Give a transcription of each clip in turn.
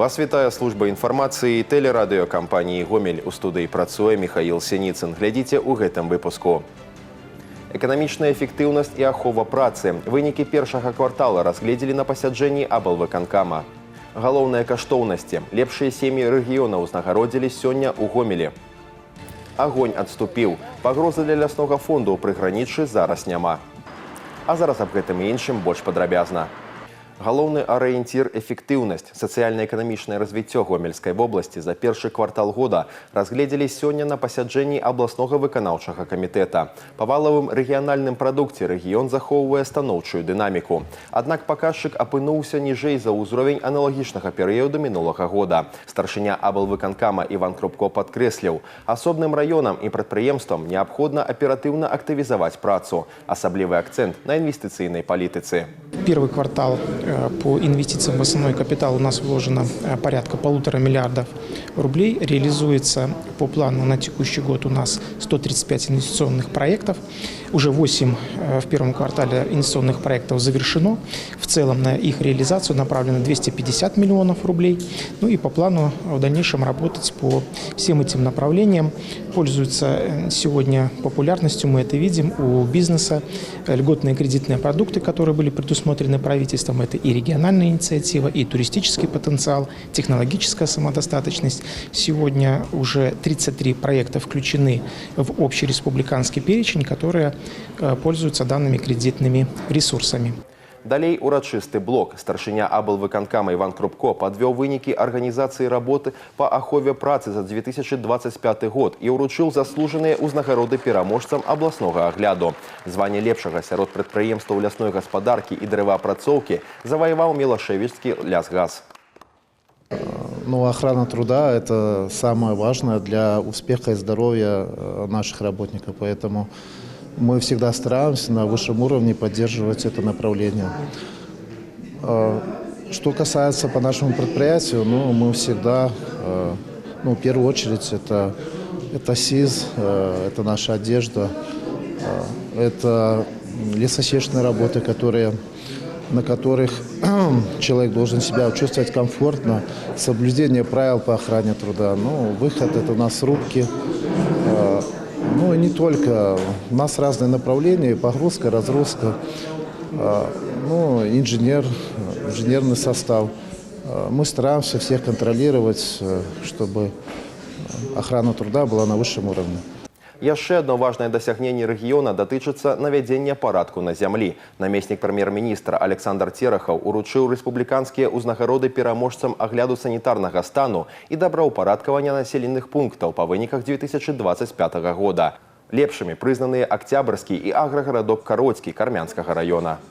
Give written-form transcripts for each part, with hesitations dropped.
Вас вітае служба інфармацыі тэлерадыёкампаніі «Гомель». У студыі працуе Михаил Синицын. Глядзіце ў гэтым выпуску. Эканамічная эфектыўнасць і ахова працы. Вынікі першага квартала разгледзелі на пасяджэнні аблвыканкама. Галоўныя каштоўнасці. Лепшыя сем'і рэгіёна ўзнагародзілі сёння ў Гомелі. Агонь адступіў. Пагрозы для ляснога фонду ў прыграніччы зараз няма. А зараз аб гэтым і іншым больш падрабязна. Галоўны арыенцір – эфектыўнасць. Сацыяльна-эканамічнае развіццё Гомельскай вобласці за першы квартал года разгледзелі сёння на пасяджэнні абласнога выканаўчага камітэта. Па валавым рэгіянальным прадукце рэгіён захоўвае станоўчую дынаміку. Аднак паказчык апынуўся ніжэй за ўзровень аналагічнага перыяду мінулага года. Старшыня аблвыканкама Іван Крупко падкрэсліў, асобным раёнам і прадпрыемствам неабходна аператыўна актывізаваць працу. Асаблівы акцэнт на інвестыцыйнай палітыцы. Первый квартал по инвестициям в основной капитал у нас вложено порядка 1,5 миллиарда рублей. Реализуется по плану на текущий год у нас 135 инвестиционных проектов. Уже 8 в первом квартале инвестиционных проектов завершено. В целом на их реализацию направлено 250 миллионов рублей. Ну и по плану в дальнейшем работать по всем этим направлениям. Пользуются сегодня популярностью, мы это видим, у бизнеса. Льготные кредитные продукты, которые были предусмотрены правительством, это и региональная инициатива, и туристический потенциал, технологическая самодостаточность. Сегодня уже 33 проекта включены в общий республиканский перечень, которые пользуются данными кредитными ресурсами. Далей урачысты блок. Старшыня аблвыканкама Іван Крупко падвёў вынікі арганізацыі работы па ахове працы за 2025 год і ўручыў заслужаныя ўзнагароды пераможцам абласнога агляду. Званне лепшага сярод прадпрыемстваў лясной гаспадаркі і дрэваапрацоўкі заваяваў Мелашевічскі лясгаз. Охрана труда – это самое важное для успеха и здоровья наших работников, поэтому мы всегда стараемся на высшем уровне поддерживать это направление. Что касается по нашему предприятию, мы всегда, в первую очередь, это СИЗ, это наша одежда, это лесосечные работы, на которых человек должен себя чувствовать комфортно, соблюдение правил по охране труда. Выход – это у нас рубки. И не только. У нас разные направления, погрузка, разгрузка, инженерный состав. Мы стараемся всех контролировать, чтобы охрана труда была на высшем уровне. Яшчэ одно важнае дасягненне рэгіёна датычыцца навядзення парадку на зямлі. Намеснік прэм'ер-міністра Александр Терахаў уручыў рэспубліканскія ўзнагароды пераможцам агляду санітарнага стану і добраўпарадкавання населеных пунктаў па выніках 2025 года. Лепшымі прызнаныя Октябрьскі і аграгарадок Кароцкі Кармянскага раёна.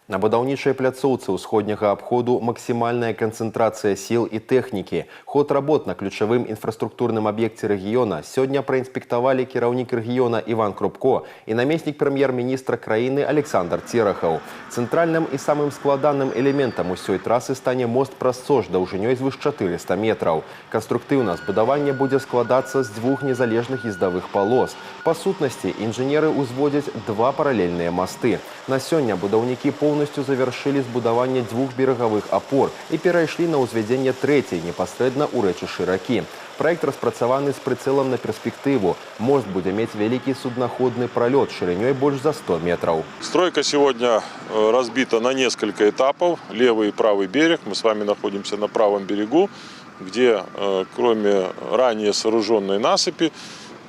На будаўнічай пляцоўцы ўсходняга абходу максімальная канцэнтрацыя сіл і тэхнікі. Ход работ на ключавым інфраструктурным аб'екце рэгіёна сёння праінспектавалі кіраўнік рэгіёна Іван Крупко і намеснік прэм'ер-міністра краіны Александр Терахаў. Цэнтральным і самым складаным элементам усёй трасы стане мост праз Сож даўжынёй звыш 400 метраў. Канструктыўна збудаванне будзе складацца з 2 незалежных ездавых палос. Па сутнасці інжынеры ўзводзяць 2 паралельныя масты. На сёння будаўнікі полностью завершили збудаванне 2 берагавых апор і перайшлі на ўзвядзенне 3-й непасрэдна ў рэчышчы ракі. Праект распрацаваны з прыцэлам на перспектыву. Мост будзе мець вялікі суднаходны пролет шириней больше за 100 метров. Стройка сегодня разбита на несколько этапов. Левый и правый берег. Мы с вами находимся на правом берегу, где кроме ранее сооруженной насыпи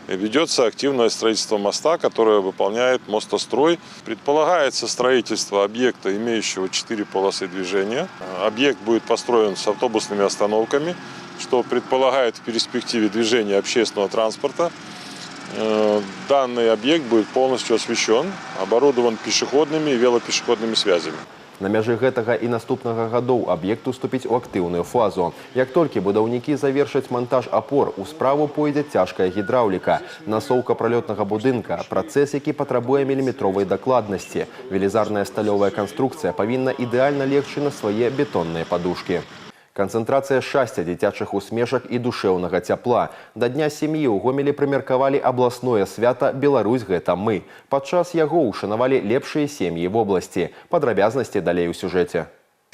ведется активное строительство моста, которое выполняет мостострой. Предполагается строительство объекта, имеющего 4 полосы движения. Объект будет построен с автобусными остановками, что предполагает в перспективе движения общественного транспорта. Данный объект будет полностью освещен, оборудован пешеходными и велопешеходными связями. На мяжы гэтага і наступнага гадоў аб'ект уступіць у актыўную фазу. Як толькі будаўнікі завершаць монтаж апор, у справу пойдзе цяжкая гідраўліка, насоўка пралётнага будынка, працэс, які патрабуе міліметровай дакладнасці. Велізарная сталёвая канструкцыя павінна ідэальна легчы на свае бетонныя падушкі. Канцэнтрацыя шчасця, дзіцячых усмешак і душэўнага цяпла. Да Дня сям'і ў Гомелі прымеркавалі абласное свята «Беларусь – гэта мы». Падчас яго ўшанавалі лепшыя сем'і вобласці. Падрабязнасці далей у сюжэце.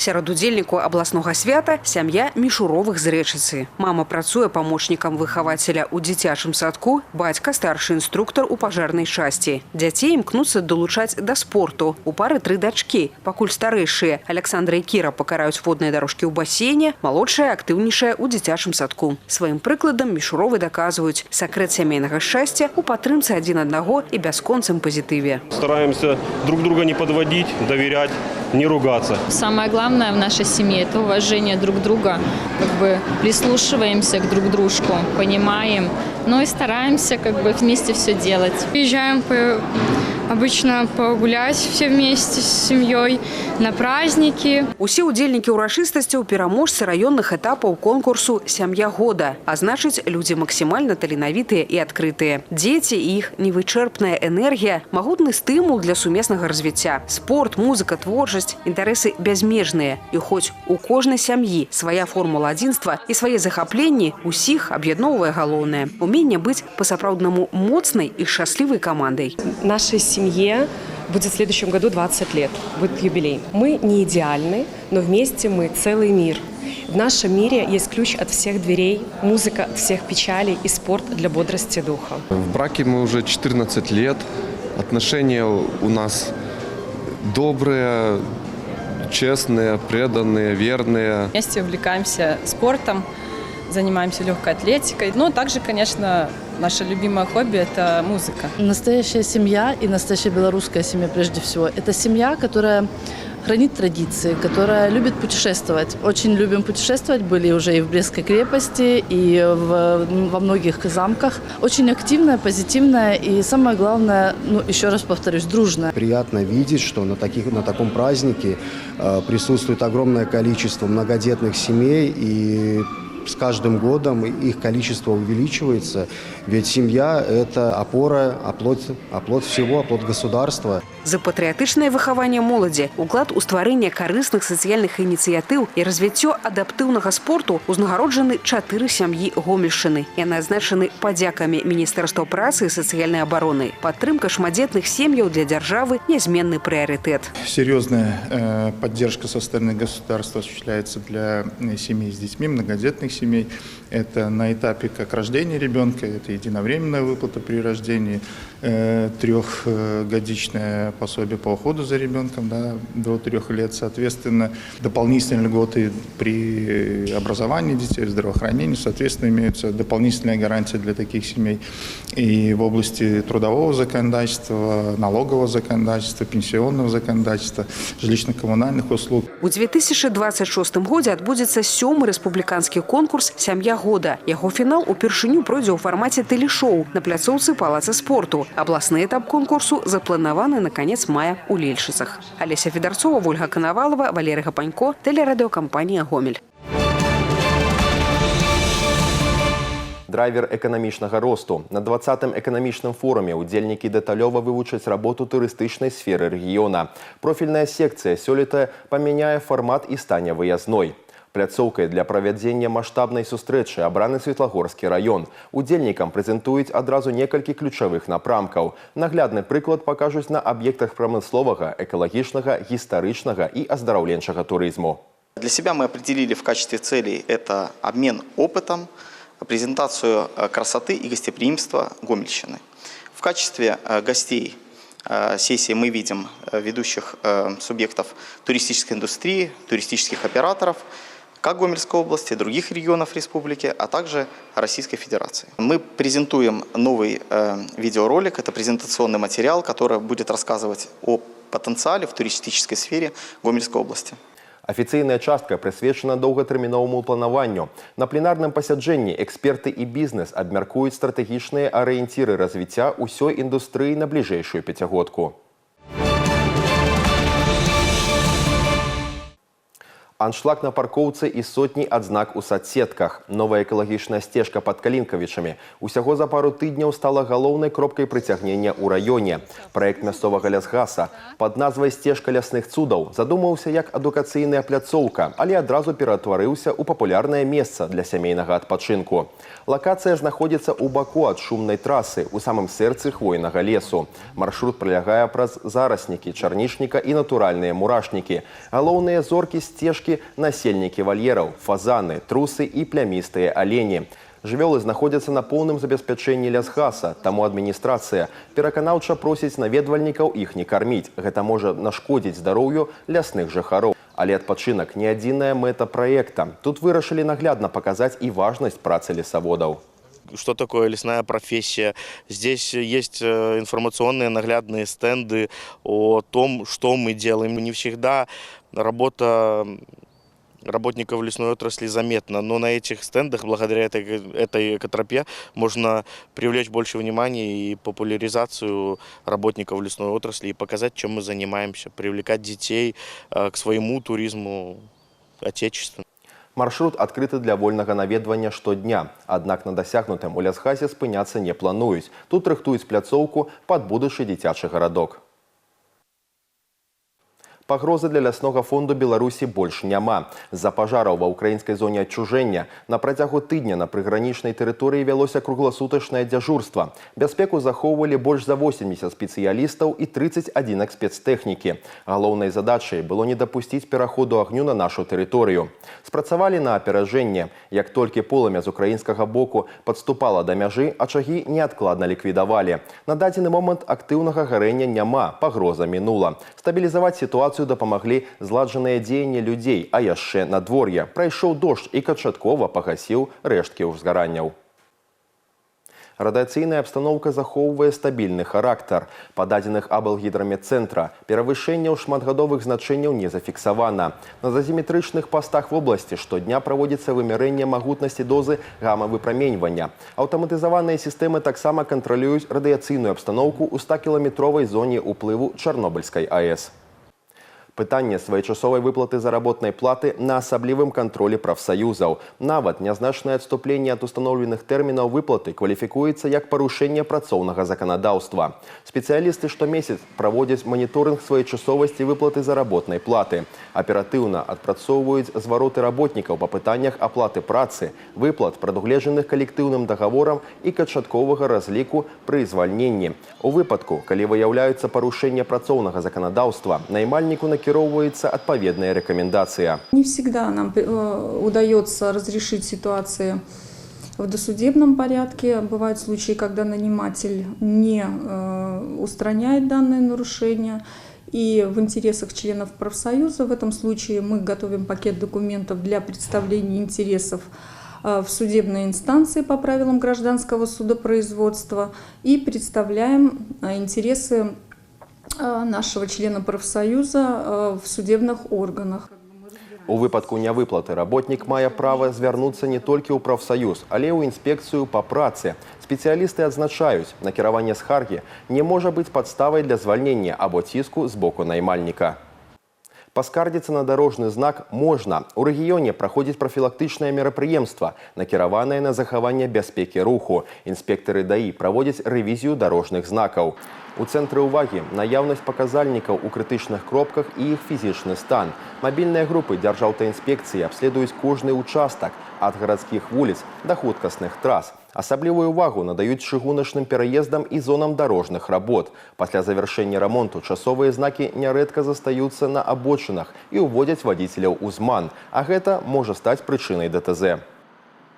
Сярод удзельнікаў абласнога свята сям'я Мішуровых з Рэчыцы. Мама працуе памочнікам выхавацеля ў дзіцячым садку, бацька старшы інструктар у пажарнай часці. Дзяцей імкнуцца долучаць да спорту. У пары 3 дачкі. Пакуль старэйшыя Александра і Кіра пакараюць водныя дарожкі ў басейне, малодшая актыўнейшая ў дзіцячым садку. Сваім прыкладам Мішуровы даказваюць сакрэт сямейнага шчасця у падтрымцы адзін аднаго і бясконцым пазітыве. Стараемся друг друга не подводить, доверять, не ругаться. Самое главное в нашей семье – это уважение друг друга. Прислушиваемся к друг дружку, понимаем, но и стараемся вместе все делать. Приезжаем обычно погулять все вместе с семьей на праздники. Усе удзельнікі ўрачыстасцяў пераможцы раённых этапаў конкурсу «Сям'я года». А значыць, людзі максімальна таленавітыя і адкрытыя. Дзеці і іх невычэрпная энергія – магутны стымул для сумеснага развіцця. Спорт, музыка, творчасць – інтарэсы бязмежныя. І хоць у кожнай сям'і свая формула адзінства і свае захапленні, усіх аб'ядноўвае галоўнае – уменне быць па-сапраўднаму моцнай і шчаслівай камандай. Нашей семье будет в следующем году 20 лет, будет юбилей. Мы не идеальны, но вместе мы целый мир. В нашем мире есть ключ от всех дверей, музыка от всех печалей и спорт для бодрости духа. В браке мы уже 14 лет, отношения у нас добрые, честные, преданные, верные. Вместе увлекаемся спортом, занимаемся легкой атлетикой. Но также, конечно, наше любимое хобби – это музыка. Настоящая семья и настоящая белорусская семья прежде всего – это семья, которая хранит традиции, которая любит путешествовать. Очень любим путешествовать, были уже и в Брестской крепости, и во многих замках. Очень активная, позитивная и, самое главное, еще раз повторюсь, дружная. Приятно видеть, что на таком празднике присутствует огромное количество многодетных семей, и с каждым годом их количество увеличивается, ведь семья – это опора, оплот всего, оплот государства. За патрыятычнае выхаванне моладзі, уклад у стварэнне карысных сацыяльных ініцыятыў і развіццё адаптыўнага спорту узнагароджаны 4 сям'і Гомельшчыны. Яны адзначаны падзякамі Міністэрства працы і сацыяльнай абароны. Падтрымка шматдзетных сем'яў для дзяржавы – нязменны прыярытэт. Серьезная поддержка со стороны государства осуществляется для семей с детьми, многодетных семей. Это на этапе как рождения ребенка, это единовременная выплата при рождении, 3-годичное пособие по уходу за ребенком, до 3 лет, соответственно, дополнительные льготы при образовании детей, здравоохранении, соответственно, имеются дополнительные гарантии для таких семей и в области трудового законодательства, налогового законодательства, пенсионного законодательства, жилищно-коммунальных услуг. У 2026 годзе адбудзецца 7-й рэспубліканскі конкурс «Сям'я года». Яго фінал упершыню пройдзе ў фармаце тэлешоу на пляцоўцы палаца спорту. Абласны этап конкурсу запланаваны на конец мая у Лельшыцах. Олеся Федорцова, Ольга Коновалова, Валерий Гапанько, телерадиокомпания «Гомель». Драйвер эканамічнага росту. На 20-м эканамічным форуме удзельнікі дэталёва вывучаць работу турыстычнай сферы рэгіёна. Профільная секцыя сёлета памяняе фармат і стане выязной. Пляцоўкай для правядзення маштабнай сустрэчы абраны Светлагорскі раён. Удзельнікам прэзентуюць адразу некалькі ключавых напрамкаў. Наглядны прыклад пакажуць на аб'ектах прамысловага, экалагічнага, гістарычнага і аздараўленчага турызму. Для себя мы определили в качестве целей это обмен опытом, презентацию красоты и гостеприимства Гомельщины. В качестве гостей сессии мы видим ведущих субъектов туристической индустрии, туристических операторов, как Гомельской области, других регионов республики, а также Российской Федерации. Мы презентуем новый видеоролик, это презентационный материал, который будет рассказывать о потенциале в туристической сфере Гомельской области. Афіцыйная частка прысвечана доўгатэрміноваму планаванню. На пленарным пасяджэнні эксперты і бізнес абмяркуюць стратэгічныя арыенціры развіцця ўсёй індустрыі на бліжэйшую пяцігодку. Аншлаг на паркоўцы і сотні адзнак у соцсетках. Новая экалагічная сцежка пад Калінкавічамі усяго за пару тыдняў стала галоўнай кропкай прыцягнення ў раёне. Праект мясцовага лясгаса пад назвай «Сцежка лясных цудаў» задумаўся як адукацыйная пляцоўка, але адразу ператварыўся ў папулярнае месца для сямейнага адпачынку. Лакацыя знаходзіцца ў баку ад шумнай трасы, у самым сэрцы хвойнага лесу. Маршрут пралягае праз зараснікі, чарнічніка і натуральныя мурашнікі. Галоўныя зоркі сцежкі – насельнікі вальераў, фазаны, трусы і плямістыя алені. Жывёлы знаходзяцца на поўным забеспячэнні лясгаса, таму адміністрацыя пераканаўча просіць наведвальнікаў іх не карміць. Гэта можа нашкодзіць здароўю лясных жыхароў. Але адпачынак не адзіная мэта праекта. Тут вырашылі наглядна паказаць і важнасць працы лесаводаў. Что такое лесная профессия. Здесь есть информационные наглядные стенды о том, что мы делаем. Не всегда работа работников лесной отрасли заметна, но на этих стендах, благодаря этой экотропе, можно привлечь больше внимания и популяризацию работников лесной отрасли и показать, чем мы занимаемся, привлекать детей к своему туризму отечественному. Маршрут адкрыты для вольнага наведвання штодня. Аднак на дасягнутым у лясгасе спыняцца не плануюць. Тут рыхтуюць пляцоўку пад будучы дзіцячы гарадок. Пагрозы для ляснога фонду Беларусі больш няма. З-за пажараў ва ўкраінскай зоне адчужэння на працягу тыдня на прыгранічнай тэрыторыі вялося кругласутачнае дзяжурства. Бяспеку захоўвалі больш за 80 спецыялістаў і 30 адзінак спецтэхнікі. Галоўнай задачай было не дапусціць пераходу агню на нашу тэрыторыю. Спрацавалі на аперажэнне. Як толькі полымя з украінскага боку падступала да мяжы, ачагі неадкладна ліквідавалі. На дадзены момант актыўнага гарэння няма, пагроза мінула. Стабілізаваць сітуацыю дапамаглі зладжаныя дзеянні людзей, а яшчэ надвор'е. Прайшоў дождж і канчаткова пагасіў рэшткі ўзгаранняў. Радыяцыйная абстаноўка захоўвае стабільны характар. Па дадзеных аблгідраметцэнтра перавышэнняў шматгадовых значэнняў не зафіксавана. На дазіметрычных пастах вобласці штодня праводзіцца вымярэнне магутнасці дозы гама-выпраменьвання. Аўтаматызаваныя сістэмы таксама кантралююць радыяцыйную абстаноўку ў 100-кіламетровай зоне ўплыву Чарнобыльскай АЭС. Пытанне своечасовай выплаты заработнай платы на асаблівым кантролі прафсаюзаў. Нават нязначнае адступленне ад устаноўленых тэрмінаў выплаты кваліфікуецца як парушэнне працоўнага заканадаўства. Спецыялісты штомесяц праводзяць маніторынг своечасовасці выплаты заработнай платы. Аператыўна адпрацоўваюць звароты работнікаў па пытаннях аплаты працы, выплат, прадугледжаных калектыўным дагаворам і канчатковага разліку пры звальненні. У выпадку, калі выяўляюцца парушэння працоўнага заканадаўства, наймальніку накіроўваецца адпаведная рекомендация. Не всегда нам удается разрешить ситуации в досудебном порядке. Бывают случаи, когда наниматель не устраняет данное нарушение. И в интересах членов профсоюза в этом случае мы готовим пакет документов для представления интересов в судебной инстанции по правилам гражданского судопроизводства и представляем интересы нашего члена профсоюза в судебных органах. У выпадку нявыплаты работнік мае права звярнуцца не толькі ў прафсаюз, але ў інспекцыю па працы. Спецыялісты адзначаюць, накіраванне скаргі не можа быць падставай для звальнення або ціску з боку наймальніка. Паскардзіцца на дарожны знак можна. У рэгіёне праходзіць прафілактычнае мерапрыемства, накіраванае на захаванне бяспекі руху. Інспектары ДАІ праводзяць рэвізію дарожных знакаў. У цэнтры ўвагі наяўнасць паказальнікаў у крытычных кропках і іх фізічны стан. Мабільныя групы Дзяржаўтаінспекцыі абследуюць кожны ўчастак ад гарадскіх вуліц да хуткасных трас. Асаблівую ўвагу надаюць чыгуначным пераездам і зонам дарожных работ. Пасля завяршэння рамонту часовыя знакі нярэдка застаюцца на абочынах і ўводзяць вадзіцеляў у зман, а гэта можа стаць прычынай ДТЗ.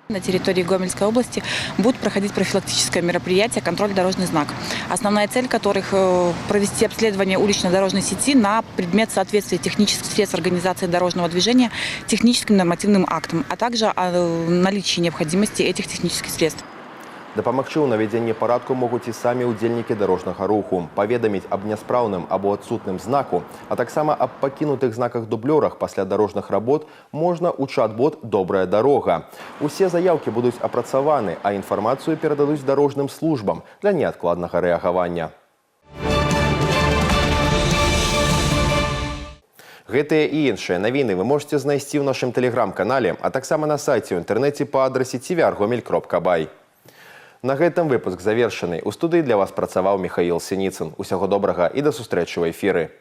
На территории Гомельской области будет проходить профилактическое мероприятие «Контроль дорожный знак», основная цель которых – провести обследование улично-дорожной сети на предмет соответствия технических средств организации дорожного движения техническим нормативным актам, а также о наличии необходимости этих технических средств. Дапамагчы ў навядзенні парадку могуць і самі ўдзельнікі дарожнага руху, паведаміць аб няспраўным або адсутным знаку, а таксама аб пакінутых знаках дублёрах пасля дарожных работ можна ў чат-бот «Добрая дарога». Усе заяўкі будуць апрацаваны, а інфармацыю перададуць дарожным службам для неадкладнага рэагавання. Гэтыя і іншыя навіны вы можете знайсці ў нашым тэлеграм-канале, а таксама на сайце ў інтэрнэце па адрасе tvr.gomel.by. На гэтым выпуск завершаны. У студыі для вас працаваў Михаил Синицын. Усяго добрага і да сустрэчы ў эфіры.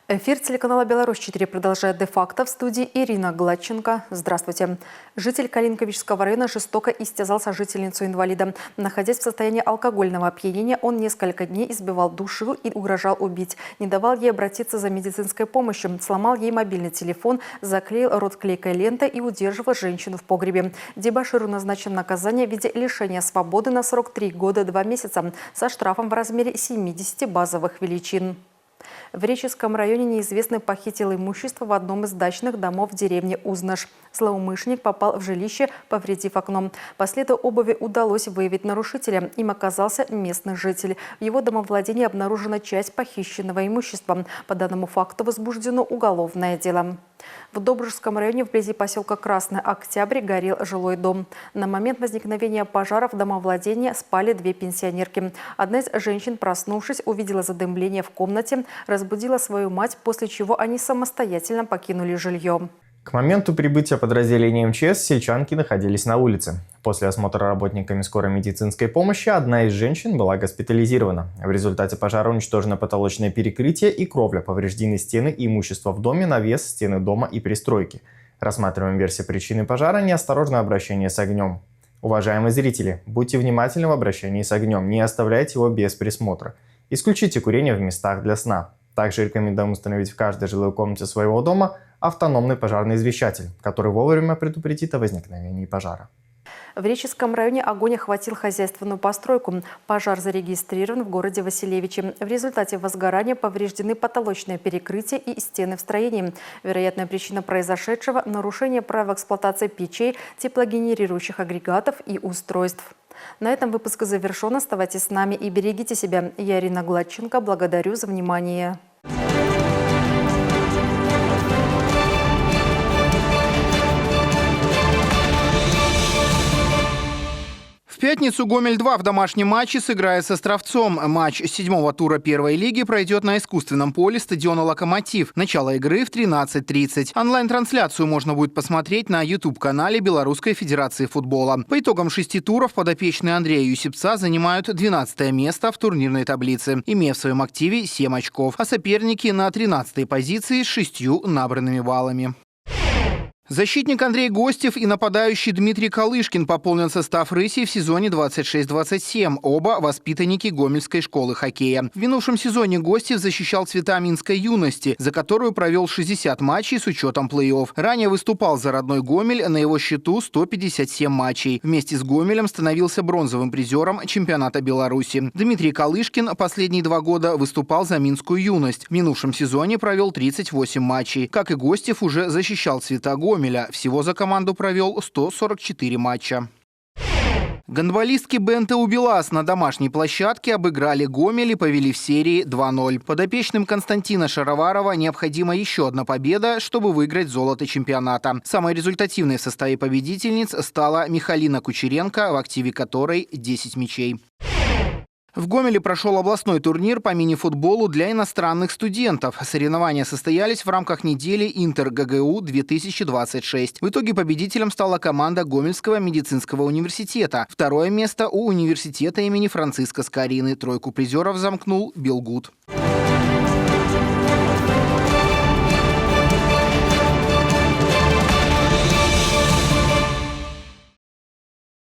Эфир телеканала «Беларусь-4» продолжает де-факто. В студии Ирина Гладченко. Здравствуйте. Житель Калинковичского района жестоко истязал сожительницу-инвалида. Находясь в состоянии алкогольного опьянения, он несколько дней избивал, душил и угрожал убить. Не давал ей обратиться за медицинской помощью. Сломал ей мобильный телефон, заклеил рот клейкой лентой и удерживал женщину в погребе. Дебаширу назначено наказание в виде лишения свободы на срок 3 года 2 месяца со штрафом в размере 70 базовых величин. В Реческом районе неизвестный похитил имущество в одном из дачных домов в деревне Узнаш. Злоумышленник попал в жилище, повредив окно. По следу обуви удалось выявить нарушителя. Им оказался местный житель. В его домовладении обнаружена часть похищенного имущества. По данному факту возбуждено уголовное дело. В Добружском районе вблизи поселка Красный Октябрь горел жилой дом. На момент возникновения пожара в домовладении спали 2 пенсионерки. Одна из женщин, проснувшись, увидела задымление в комнате, разбудила свою мать, после чего они самостоятельно покинули жилье. К моменту прибытия подразделения МЧС сельчанки находились на улице. После осмотра работниками скорой медицинской помощи одна из женщин была госпитализирована. В результате пожара уничтожено потолочное перекрытие и кровля, повреждены стены и имущество в доме, навес, стены дома и пристройки. Рассматриваем версию причины пожара – неосторожное обращение с огнем. Уважаемые зрители, будьте внимательны в обращении с огнем, не оставляйте его без присмотра. Исключите курение в местах для сна. Также рекомендуем установить в каждой жилой комнате своего дома автономный пожарный извещатель, который вовремя предупредит о возникновении пожара. В Реческом районе огонь охватил хозяйственную постройку. Пожар зарегистрирован в городе Василевичи. В результате возгорания повреждены потолочное перекрытие и стены в строении. Вероятная причина произошедшего – нарушение правил эксплуатации печей, теплогенерирующих агрегатов и устройств. На этом выпуск завершен. Оставайтесь с нами и берегите себя. Я Ирина Гладченко. Благодарю за внимание. В пятницу Гомель-2 в домашнем матче сыграет с Островцом. Матч 7-го тура первой лиги пройдет на искусственном поле стадиона «Локомотив». Начало игры в 13:30. Онлайн-трансляцию можно будет посмотреть на YouTube-канале Белорусской Федерации футбола. По итогам 6 туров подопечные Андрея Юсипца занимают 12 место в турнирной таблице, имея в своем активе 7 очков, а соперники на 13-й позиции с 6 набранными баллами. Защитник Андрей Гостев и нападающий Дмитрий Калышкин пополнят состав «Рыси» в сезоне 26-27. Оба воспитанники Гомельской школы хоккея. В минувшем сезоне Гостев защищал цвета Минской юности, за которую провел 60 матчей с учетом плей-офф. Ранее выступал за родной Гомель, на его счету 157 матчей. Вместе с Гомелем становился бронзовым призером чемпионата Беларуси. Дмитрий Калышкин последние 2 года выступал за Минскую юность. В минувшем сезоне провел 38 матчей. Как и Гостев, уже защищал цвета Гомеля. Всего за команду провел 144 матча. Гандболистки БНТУ «Белас» на домашней площадке обыграли Гомель и повели в серии 2-0. Подопечным Константина Шароварова необходима еще одна победа, чтобы выиграть золото чемпионата. Самой результативной в составе победительниц стала Михалина Кучеренко, в активе которой 10 мячей. В Гомеле прошел областной турнир по мини-футболу для иностранных студентов. Соревнования состоялись в рамках недели Интер-ГГУ-2026. В итоге победителем стала команда Гомельского медицинского университета. Второе место у университета имени Франциска Скорины. 3 призеров замкнул Белгуд.